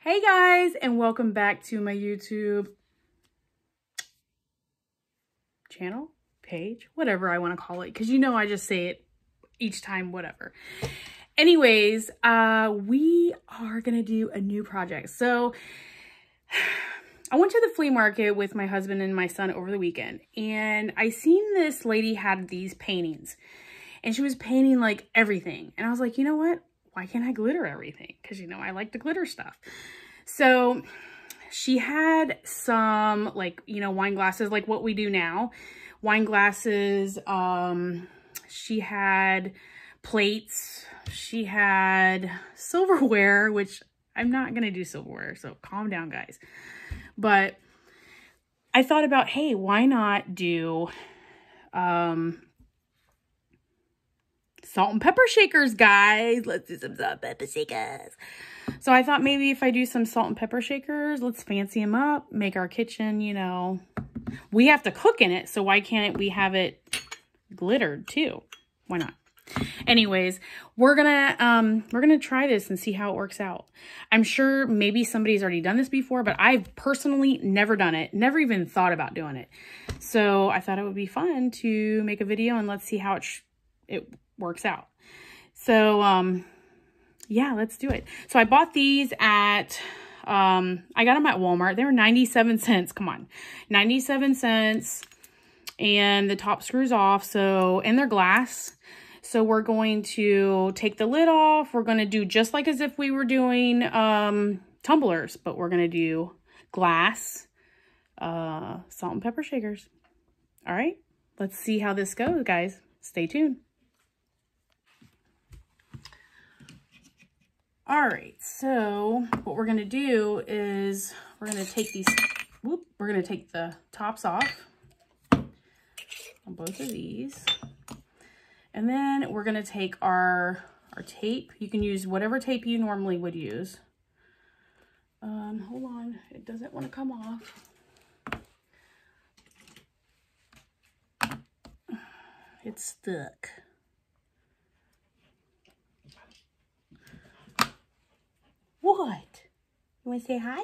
Hey guys, and welcome back to my YouTube channel, page, whatever I want to call it, because you know I just say it each time, whatever. Anyways, we are gonna do a new project. So I went to the flea market with my husband and my son over the weekend, and I seen this lady had these paintings, and she was painting like everything, and I was like, you know what? Why can't I glitter everything? Because, you know, I like to glitter stuff. So she had some, like, you know, wine glasses, like what we do now. Wine glasses. She had plates. She had silverware, which I'm not going to do silverware. So calm down, guys. But I thought about, hey, why not do salt and pepper shakers, guys. Let's do some salt and pepper shakers. So I thought maybe if I do some salt and pepper shakers, let's fancy them up, make our kitchen, you know, we have to cook in it. So why can't we have it glittered too? Why not? Anyways, we're gonna try this and see how it works out. I'm sure maybe somebody's already done this before, but I've personally never done it, never even thought about doing it. So I thought it would be fun to make a video and let's see how it works out. So yeah, let's do it. So I bought these at I got them at Walmart. They were 97 cents. Come on, 97 cents. And the top screws off. So, and they're glass. So we're going to take the lid off. We're going to do just like as if we were doing tumblers, but we're going to do glass salt and pepper shakers. All right, let's see how this goes, guys. Stay tuned. All right, so what we're gonna do is we're gonna take these, we're gonna take the tops off on both of these. And then we're gonna take our tape. You can use whatever tape you normally would use. Hold on, it doesn't wanna come off. It's stuck. What? You want to say hi?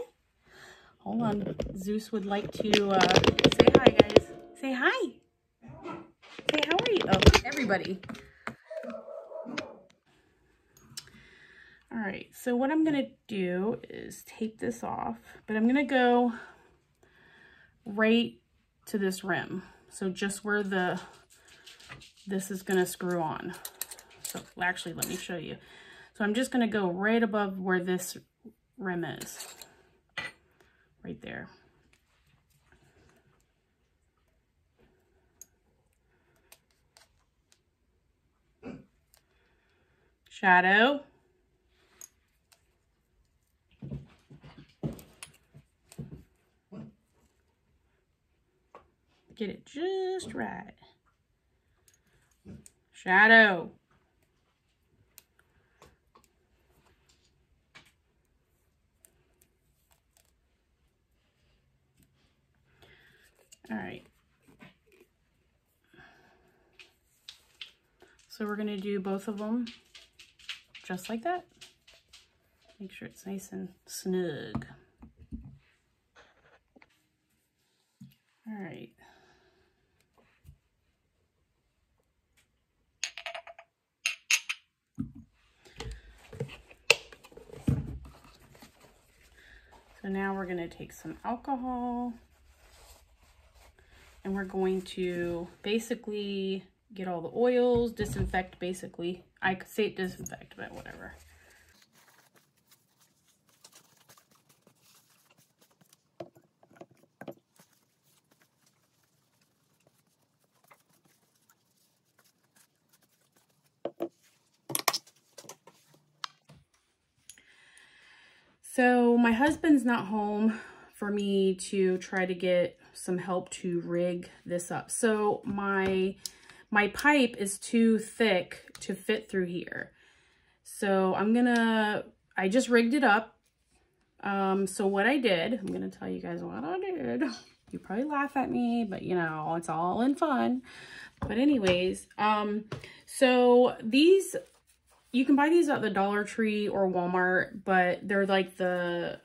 Hold on. Zeus would like to say hi, guys. Say hi. Say, how are you? Oh, everybody. All right. So what I'm going to do is tape this off, but I'm going to go right to this rim. So just where this is going to screw on. So actually, let me show you. So I'm just going to go right above where this rim is. Right there. Shadow. Get it just right. Shadow. All right. So we're going to do both of them just like that. Make sure it's nice and snug. All right. So now we're going to take some alcohol. And we're going to basically get all the oils, disinfect basically. I could say disinfect, but whatever. So my husband's not home for me to try to get some help to rig this up. So my pipe is too thick to fit through here. So I just rigged it up. So what I did, I'm gonna tell you guys what I did. You probably laugh at me, but you know, it's all in fun. But anyways, so these you can buy these at the Dollar Tree or Walmart, but they're like the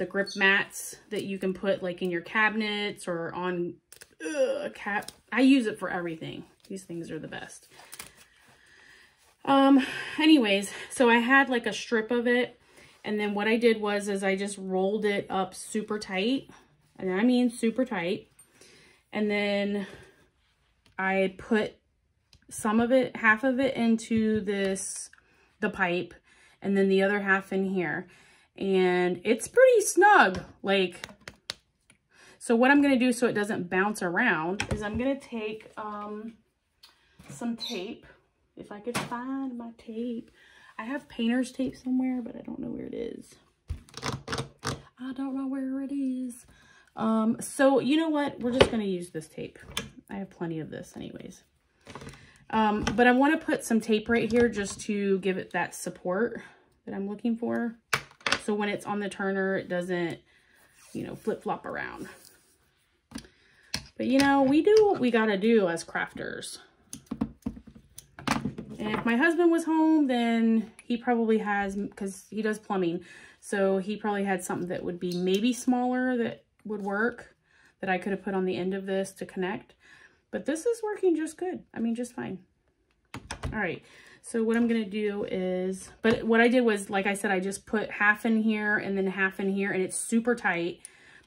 grip mats that you can put like in your cabinets or on a cap. I use it for everything. These things are the best. Anyways, so I had like a strip of it, and then what I did was I just rolled it up super tight, and I mean super tight, and then I put some of it, half of it into the pipe, and then the other half in here, and it's pretty snug. Like, so what I'm going to do so it doesn't bounce around is I'm going to take some tape. If I could find my tape. I have painter's tape somewhere, but I don't know where it is. I don't know where it is. So you know what? We're just going to use this tape. I have plenty of this anyways. But I want to put some tape right here just to give it that support that I'm looking for. So when it's on the turner, it doesn't, you know, flip-flop around. But you know, we do what we got to do as crafters. And if my husband was home, then he probably has, because he does plumbing, so he probably had something that would be maybe smaller that would work, that I could have put on the end of this to connect. But this is working just good. I mean, just fine. All right, so what I'm going to do is, but what I did was, like I said, I just put half in here and then half in here, and it's super tight,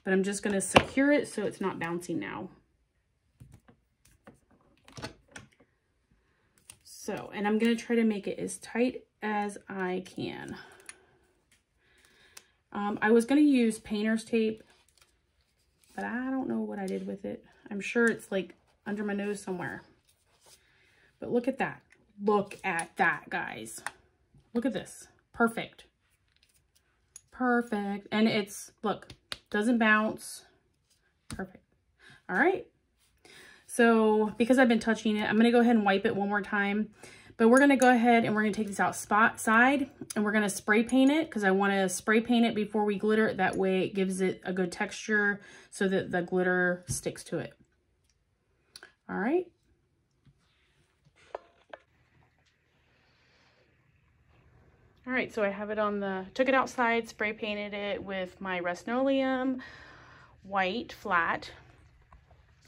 but I'm just going to secure it so it's not bouncing now. So, and I'm going to try to make it as tight as I can. I was going to use painter's tape, but I don't know what I did with it. I'm sure it's like under my nose somewhere. But look at that. Look at that, guys. Look at this. Perfect. Perfect. And it's, look, doesn't bounce. Perfect. All right. So because I've been touching it, I'm going to go ahead and wipe it one more time. But we're going to go ahead and we're going to take this outside and we're going to spray paint it, because I want to spray paint it before we glitter it. That way it gives it a good texture so that the glitter sticks to it. All right. All right, so I have it on the, took it outside, spray painted it with my Rust-Oleum white flat,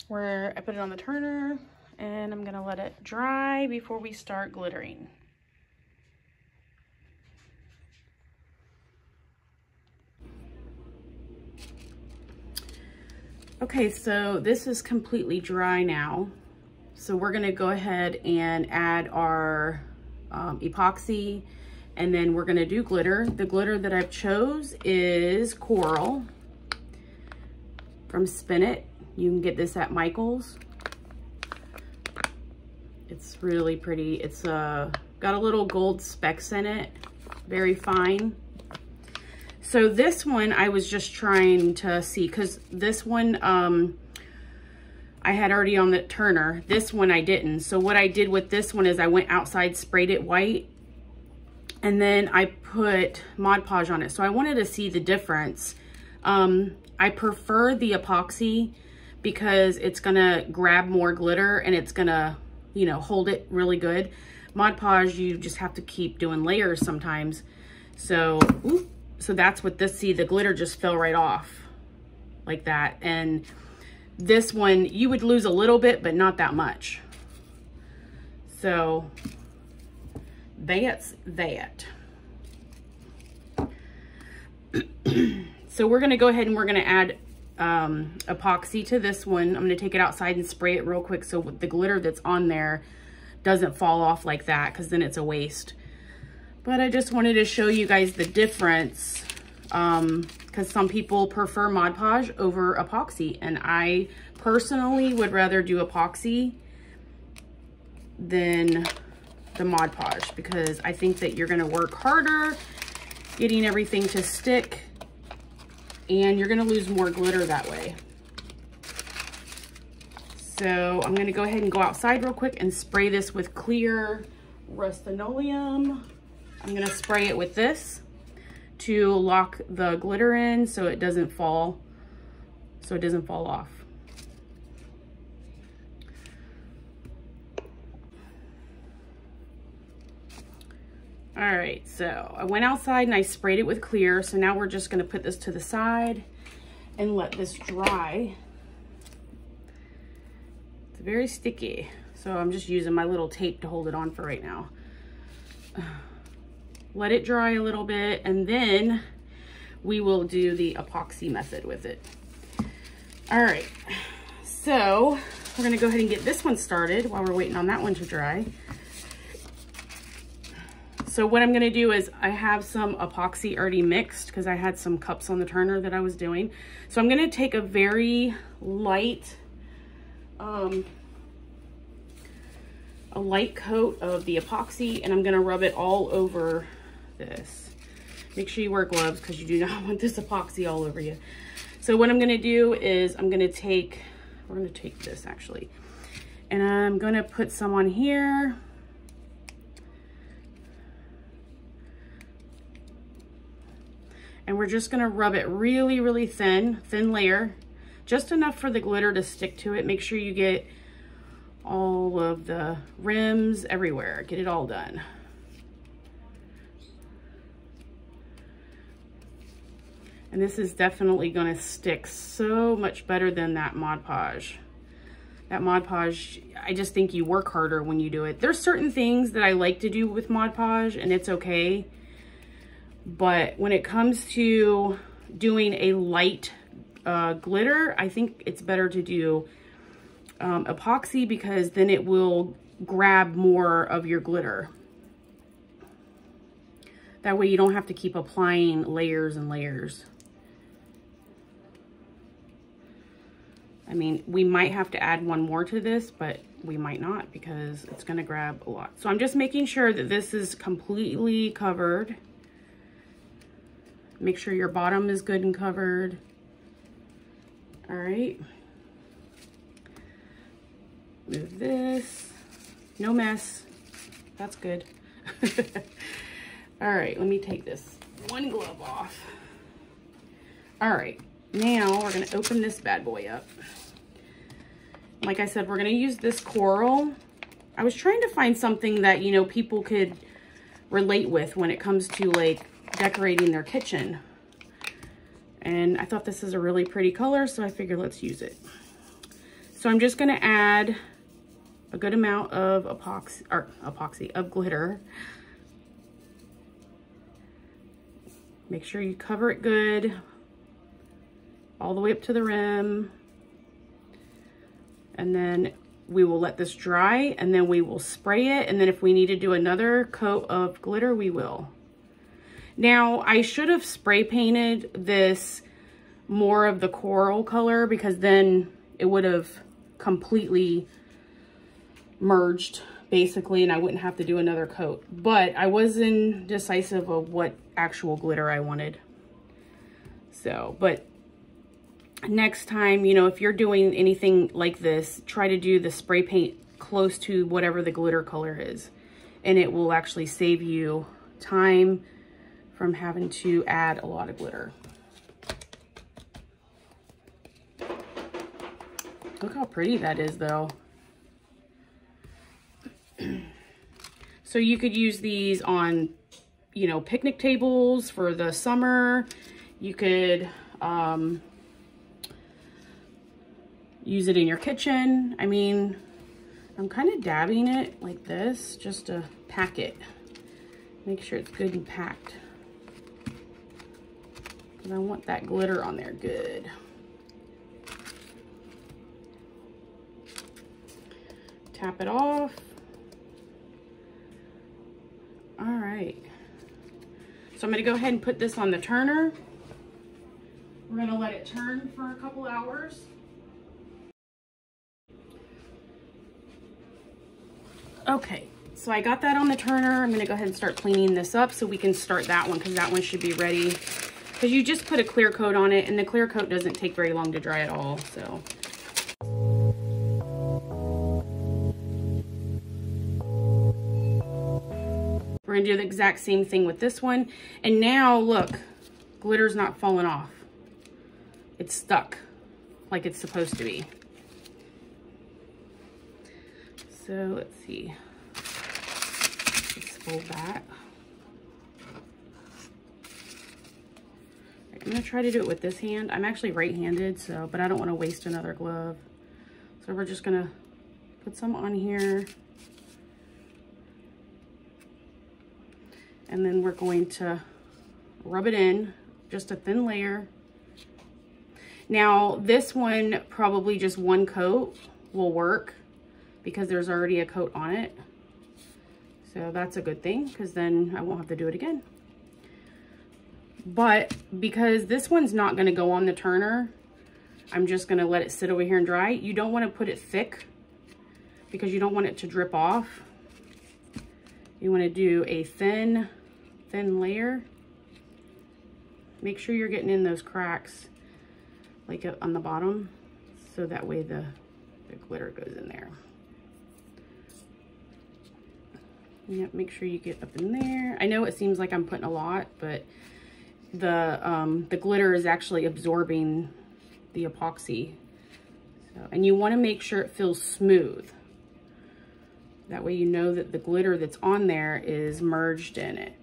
where I put it on the turner, and I'm gonna let it dry before we start glittering. Okay, so this is completely dry now. So we're gonna go ahead and add our epoxy, and then we're gonna do glitter. The glitter that I've chose is Coral from Spin It. You can get this at Michael's. It's really pretty. It's got a little gold specks in it, very fine. So this one I was just trying to see, because this one I had already on the turner. This one I didn't. So what I did with this one is I went outside, sprayed it white, and then I put Mod-Podge on it. So I wanted to see the difference. I prefer the epoxy because it's gonna grab more glitter and it's gonna, you know, hold it really good. Mod-Podge, you just have to keep doing layers sometimes. So, so that's what this, see, the glitter just fell right off like that. And this one, you would lose a little bit, but not that much. So that's that. So we're gonna go ahead and we're gonna add epoxy to this one. I'm gonna take it outside and spray it real quick so the glitter that's on there doesn't fall off like that, because then it's a waste. But I just wanted to show you guys the difference, because some people prefer Mod-Podge over epoxy, and I personally would rather do epoxy than the Mod-Podge, because I think that you're gonna work harder getting everything to stick, and you're gonna lose more glitter that way. So I'm gonna go ahead and go outside real quick and spray this with clear Rust-Oleum. I'm gonna spray it with this to lock the glitter in so it doesn't fall, off. All right, so I went outside and I sprayed it with clear. So now we're just gonna put this to the side and let this dry. It's very sticky. So I'm just using my little tape to hold it on for right now. Let it dry a little bit, and then we will do the epoxy method with it. All right, so we're gonna go ahead and get this one started while we're waiting on that one to dry. So what I'm gonna do is I have some epoxy already mixed because I had some cups on the turner that I was doing. So I'm gonna take a very light, a light coat of the epoxy, and I'm gonna rub it all over this. Make sure you wear gloves because you do not want this epoxy all over you. So what I'm gonna do is we're gonna take this actually, and I'm gonna put some on here. And we're just gonna rub it really, really thin layer, just enough for the glitter to stick to it. Make sure you get all of the rims everywhere, get it all done. And this is definitely gonna stick so much better than that Mod-Podge. That Mod-Podge, I just think you work harder when you do it. There's certain things that I like to do with Mod-Podge and it's okay. But when it comes to doing a light glitter, I think it's better to do epoxy because then it will grab more of your glitter. That way you don't have to keep applying layers and layers. I mean, we might have to add one more to this, but we might not because it's gonna grab a lot. So I'm just making sure that this is completely covered. Make sure your bottom is good and covered. All right. Move this. No mess. That's good. All right, let me take this one glove off. All right, now we're gonna open this bad boy up. Like I said, we're gonna use this coral. I was trying to find something that, you know, people could relate with when it comes to like decorating their kitchen. And I thought this is a really pretty color, so I figured let's use it. So I'm just gonna add a good amount of of glitter. Make sure you cover it good, all the way up to the rim. And then we will let this dry, and then we will spray it. And then if we need to do another coat of glitter, we will. Now, I should have spray painted this more of the coral color because then it would have completely merged basically and I wouldn't have to do another coat. But I was indecisive of what actual glitter I wanted. So, but next time, you know, if you're doing anything like this, try to do the spray paint close to whatever the glitter color is. And it will actually save you time from having to add a lot of glitter. Look how pretty that is though. So you could use these on, you know, picnic tables for the summer. You could use it in your kitchen. I mean, I'm kind of dabbing it like this just to pack it. Make sure it's good and packed. And I want that glitter on there good. Tap it off. All right. So I'm gonna go ahead and put this on the turner. We're gonna let it turn for a couple hours. Okay, so I got that on the turner. I'm gonna go ahead and start cleaning this up so we can start that one because that one should be ready. Because you just put a clear coat on it and the clear coat doesn't take very long to dry at all, so. We're gonna do the exact same thing with this one. And now look, glitter's not falling off. It's stuck like it's supposed to be. So let's see. Let's fold that. I'm gonna try to do it with this hand. I'm actually right-handed, so, but I don't want to waste another glove. So we're just gonna put some on here. And then we're going to rub it in, just a thin layer. Now, this one, probably just one coat will work because there's already a coat on it. So that's a good thing, because then I won't have to do it again. But because this one's not gonna go on the turner, I'm just gonna let it sit over here and dry. You don't wanna put it thick because you don't want it to drip off. You wanna do a thin layer. Make sure you're getting in those cracks, like on the bottom, so that way the glitter goes in there. Yep, make sure you get up in there. I know it seems like I'm putting a lot, but the glitter is actually absorbing the epoxy. So, and you want to make sure it feels smooth. That way you know that the glitter that's on there is merged in it.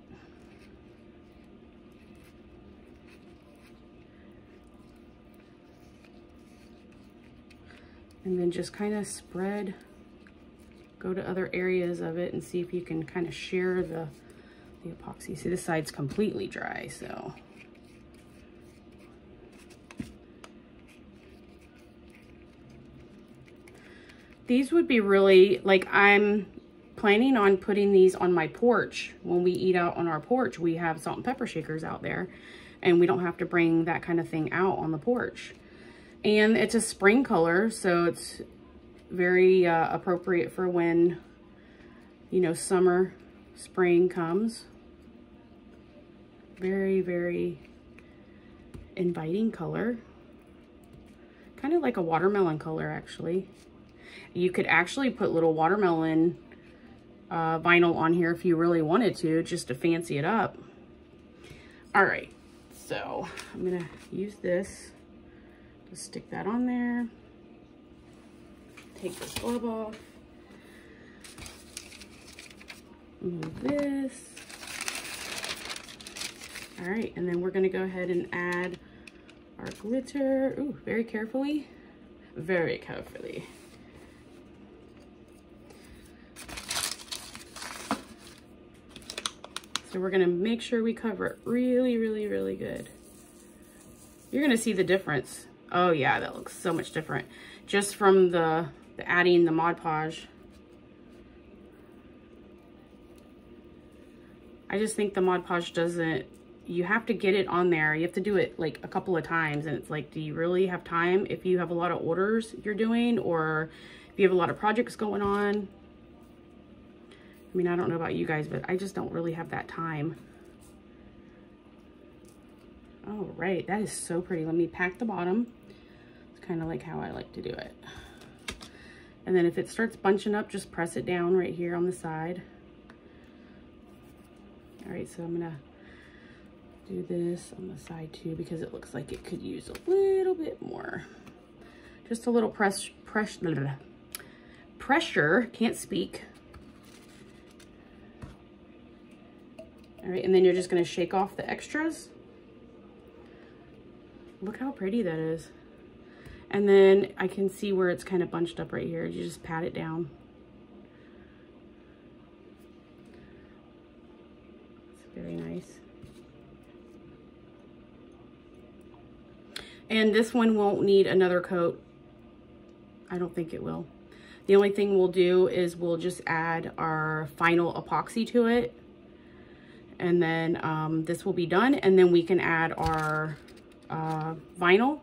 And then just kind of spread, go to other areas of it and see if you can kind of share the epoxy. See, this side's completely dry, so. These would be really, like, I'm planning on putting these on my porch. When we eat out on our porch, we have salt and pepper shakers out there, and we don't have to bring that kind of thing out on the porch. And it's a spring color, so it's very appropriate for when, you know, summer, spring comes. Very, very inviting color. Kind of like a watermelon color, actually. You could actually put little watermelon vinyl on here if you really wanted to, just to fancy it up. All right, so I'm gonna use this. Just stick that on there. Take this glove off. Move this. All right, and then we're gonna go ahead and add our glitter. Ooh, very carefully. Very carefully. So we're gonna make sure we cover it really, really, really good. You're gonna see the difference. Oh yeah, that looks so much different. Just from the adding the Mod-Podge. I just think the Mod-Podge doesn't, you have to get it on there. You have to do it like a couple of times, and it's like, do you really have time if you have a lot of orders you're doing, or if you have a lot of projects going on? I mean, I don't know about you guys, but I just don't really have that time. Oh, right, that is so pretty. Let me pack the bottom. It's kind of like how I like to do it. And then if it starts bunching up, just press it down right here on the side. All right, so I'm gonna do this on the side too, because it looks like it could use a little bit more. Just a little pressure, can't speak. All right, and then you're just gonna shake off the extras. Look how pretty that is. And then I can see where it's kind of bunched up right here. You just pat it down. It's very nice. And this one won't need another coat. I don't think it will. The only thing we'll do is we'll just add our final epoxy to it. And then this will be done. And then we can add our vinyl.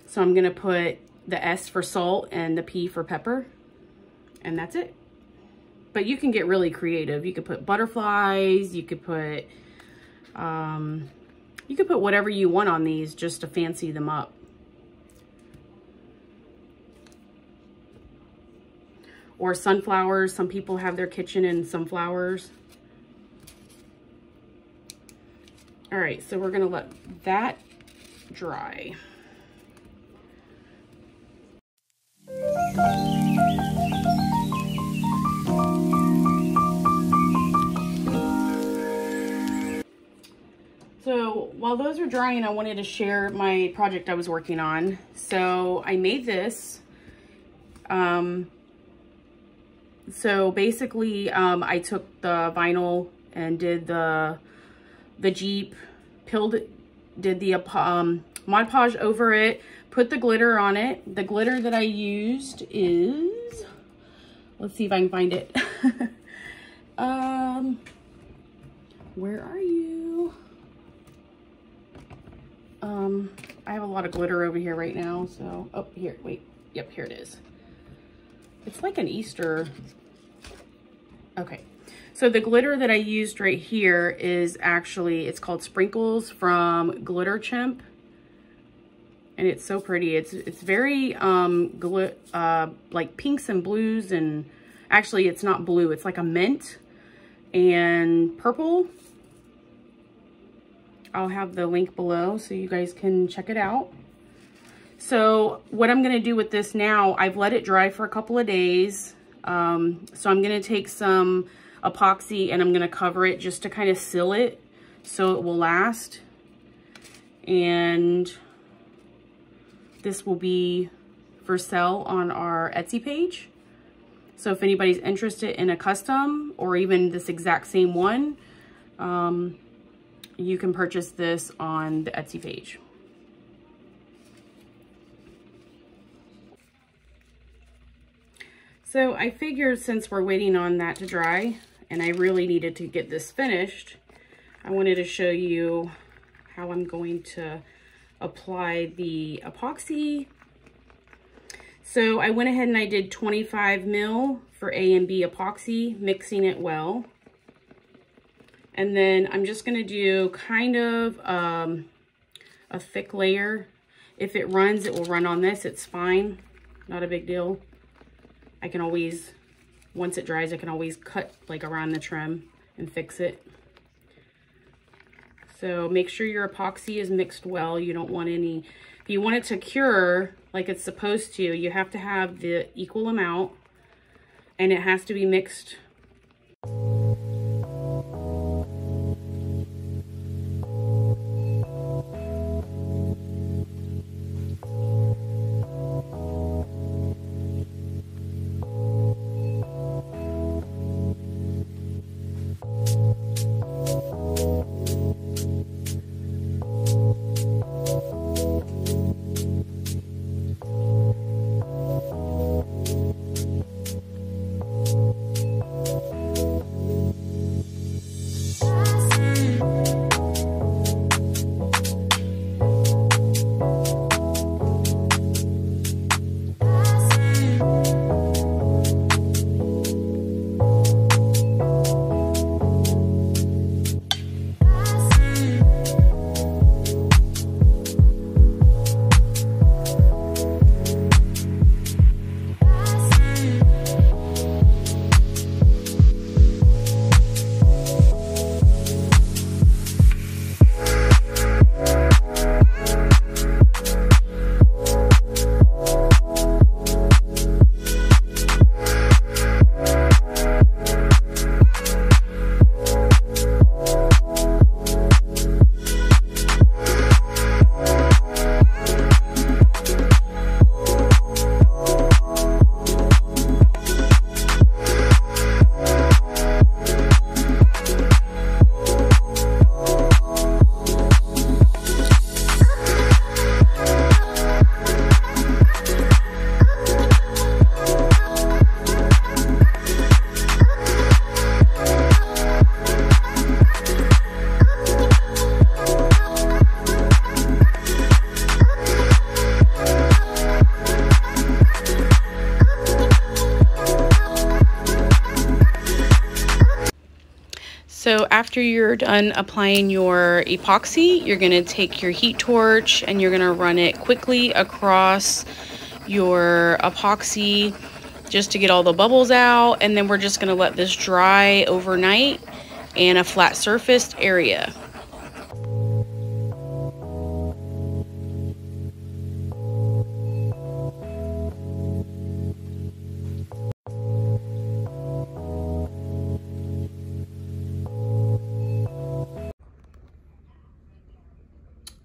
So I'm gonna put the S for salt and the P for pepper, and that's it. But you can get really creative. You could put butterflies, you could put whatever you want on these just to fancy them up. Or sunflowers. Some people have their kitchen in sunflowers. All right, so we're gonna let that dry. So while those are drying, I wanted to share my project I was working on. So I made this. So basically, I took the vinyl and did the Jeep, did the Mod-Podge over it, put the glitter on it. The glitter that I used is, let's see if I can find it. Where are you? I have a lot of glitter over here right now, so, oh, here, wait. Yep, here it is. It's like an Easter. Okay. So the glitter that I used right here is actually, it's called Sprinkles from Glitter Chimp. And it's so pretty. It's very, like pinks and blues, and actually it's not blue. It's like a mint and purple. I'll have the link below so you guys can check it out. So what I'm going to do with this now, I've let it dry for a couple of days. So I'm going to take some epoxy and I'm going to cover it just to kind of seal it so it will last. And this will be for sale on our Etsy page. So if anybody's interested in a custom or even this exact same one, you can purchase this on the Etsy page. So I figured since we're waiting on that to dry, and I really needed to get this finished, I wanted to show you how I'm going to apply the epoxy. So I went ahead and I did 25 mil for A and B epoxy, mixing it well. And then I'm just going to do kind of a thick layer. If it runs, it will run on this. It's fine. Not a big deal. I can always, once it dries, I can always cut like around the trim and fix it. So make sure your epoxy is mixed well. You don't want any, if you want it to cure like it's supposed to, you have to have the equal amount and it has to be mixed. So after you're done applying your epoxy, you're going to take your heat torch and you're going to run it quickly across your epoxy just to get all the bubbles out. And then we're just going to let this dry overnight in a flat surfaced area.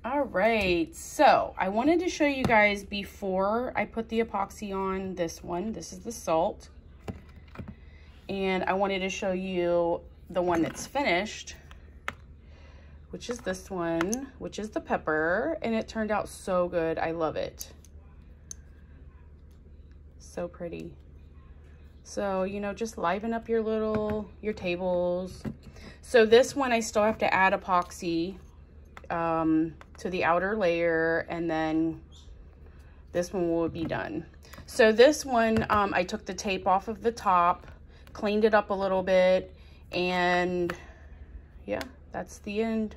All right, so I wanted to show you guys before I put the epoxy on this one. This is the salt. And I wanted to show you the one that's finished, which is this one, which is the pepper. And it turned out so good. I love it. So pretty. So, you know, just liven up your tables. So this one, I still have to add epoxy to the outer layer, and then this one will be done. So this one, I took the tape off of the top, cleaned it up a little bit, and yeah, that's the end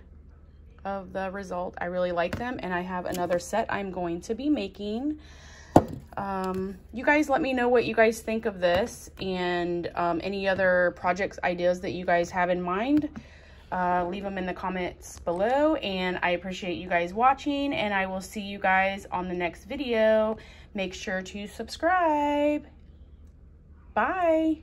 of the result. I really like them, and I have another set I'm going to be making. You guys let me know what you guys think of this, and any other projects, ideas that you guys have in mind. Leave them in the comments below, and I appreciate you guys watching, and I will see you guys on the next video. Make sure to subscribe. Bye.